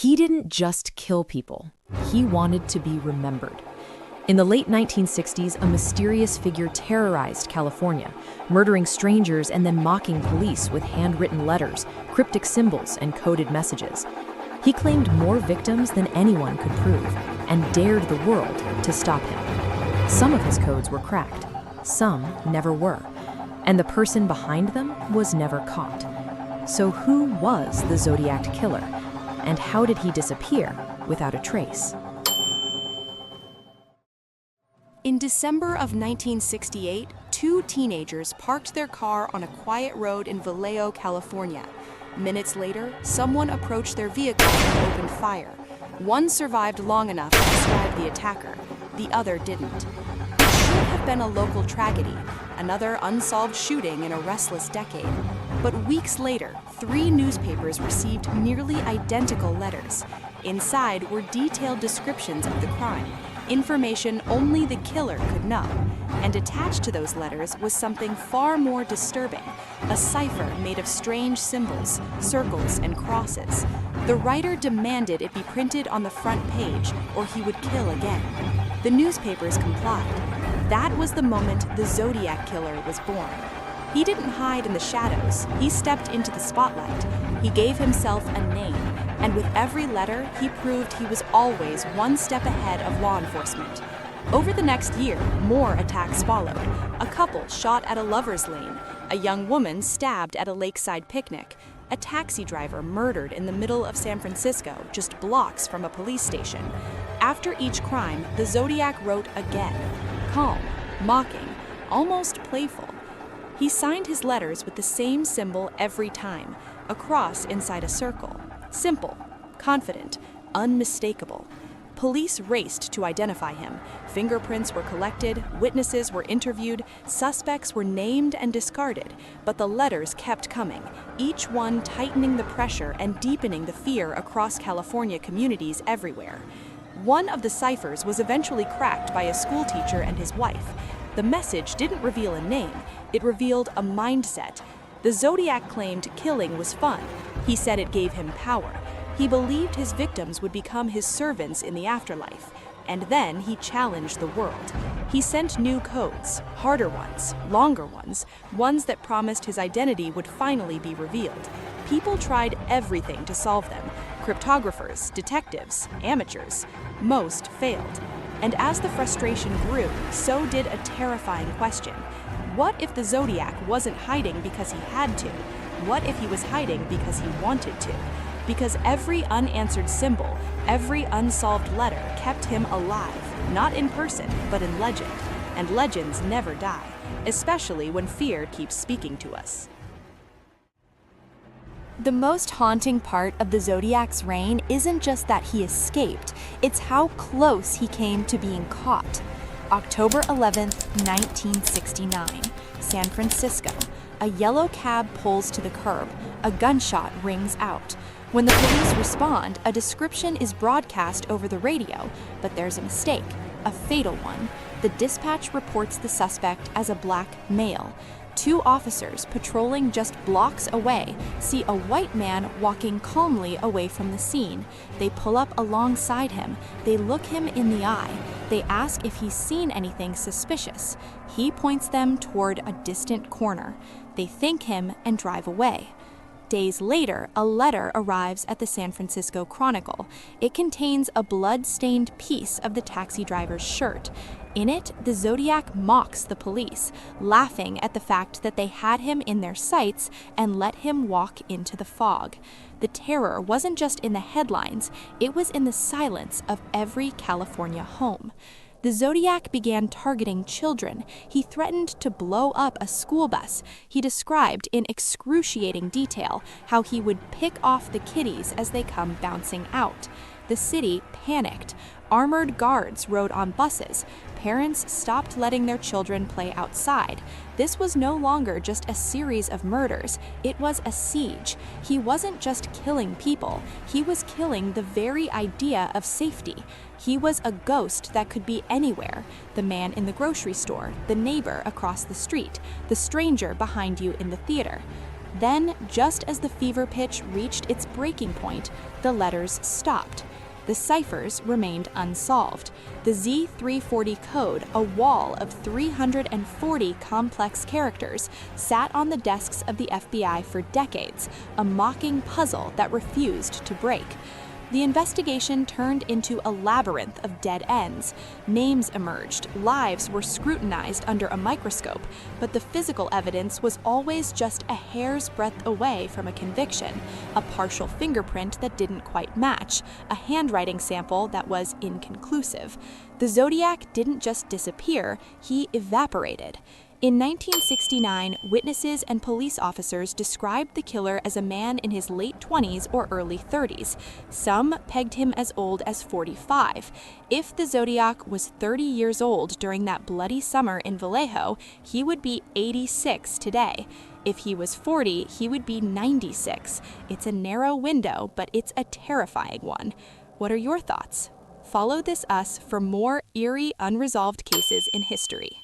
He didn't just kill people, he wanted to be remembered. In the late 1960s, a mysterious figure terrorized California, murdering strangers and then mocking police with handwritten letters, cryptic symbols, and coded messages. He claimed more victims than anyone could prove, and dared the world to stop him. Some of his codes were cracked, some never were, and the person behind them was never caught. So who was the Zodiac Killer, and how did he disappear without a trace? In December of 1968, two teenagers parked their car on a quiet road in Vallejo, California. Minutes later, someone approached their vehicle and opened fire. One survived long enough to describe the attacker, the other didn't. It should have been a local tragedy, another unsolved shooting in a restless decade. But weeks later, 3 newspapers received nearly identical letters. Inside were detailed descriptions of the crime, information only the killer could know. And attached to those letters was something far more disturbing, a cipher made of strange symbols, circles, and crosses. The writer demanded it be printed on the front page, or he would kill again. The newspapers complied. That was the moment the Zodiac Killer was born. He didn't hide in the shadows, he stepped into the spotlight. He gave himself a name, and with every letter, he proved he was always one step ahead of law enforcement. Over the next year, more attacks followed. A couple shot at a lover's lane, a young woman stabbed at a lakeside picnic, a taxi driver murdered in the middle of San Francisco, just blocks from a police station. After each crime, the Zodiac wrote again, calm, mocking, almost playful. He signed his letters with the same symbol every time, a cross inside a circle. Simple, confident, unmistakable. Police raced to identify him. Fingerprints were collected, witnesses were interviewed, suspects were named and discarded, but the letters kept coming, each one tightening the pressure and deepening the fear across California communities everywhere. One of the ciphers was eventually cracked by a schoolteacher and his wife. The message didn't reveal a name, it revealed a mindset. The Zodiac claimed killing was fun. He said it gave him power. He believed his victims would become his servants in the afterlife. And then he challenged the world. He sent new codes, harder ones, longer ones, ones that promised his identity would finally be revealed. People tried everything to solve them. Cryptographers, detectives, amateurs. Most failed. And as the frustration grew, so did a terrifying question. What if the Zodiac wasn't hiding because he had to? What if he was hiding because he wanted to? Because every unanswered symbol, every unsolved letter kept him alive, not in person, but in legend. And legends never die, especially when fear keeps speaking to us. The most haunting part of the Zodiac's reign isn't just that he escaped, it's how close he came to being caught. October 11th, 1969, San Francisco. A yellow cab pulls to the curb. A gunshot rings out. When the police respond, a description is broadcast over the radio, but there's a mistake, a fatal one. The dispatch reports the suspect as a black male. 2 officers patrolling just blocks away see a white man walking calmly away from the scene. They pull up alongside him. They look him in the eye. They ask if he's seen anything suspicious. He points them toward a distant corner. They thank him and drive away. Days later, a letter arrives at the San Francisco Chronicle. It contains a blood-stained piece of the taxi driver's shirt. In it, the Zodiac mocks the police, laughing at the fact that they had him in their sights and let him walk into the fog. The terror wasn't just in the headlines, it was in the silence of every California home. The Zodiac began targeting children. He threatened to blow up a school bus. He described in excruciating detail how he would pick off the kiddies as they come bouncing out. The city panicked. Armored guards rode on buses. Parents stopped letting their children play outside. This was no longer just a series of murders, it was a siege. He wasn't just killing people, he was killing the very idea of safety. He was a ghost that could be anywhere. The man in the grocery store, the neighbor across the street, the stranger behind you in the theater. Then, just as the fever pitch reached its breaking point, the letters stopped. The ciphers remained unsolved. The Z340 code, a wall of 340 complex characters, sat on the desks of the FBI for decades, a mocking puzzle that refused to break. The investigation turned into a labyrinth of dead ends. Names emerged, lives were scrutinized under a microscope, but the physical evidence was always just a hair's breadth away from a conviction: a partial fingerprint that didn't quite match, a handwriting sample that was inconclusive. The Zodiac didn't just disappear, he evaporated. In 1969, witnesses and police officers described the killer as a man in his late 20s or early 30s. Some pegged him as old as 45. If the Zodiac was 30 years old during that bloody summer in Vallejo, he would be 86 today. If he was 40, he would be 96. It's a narrow window, but it's a terrifying one. What are your thoughts? Follow This Us for more eerie, unresolved cases in history.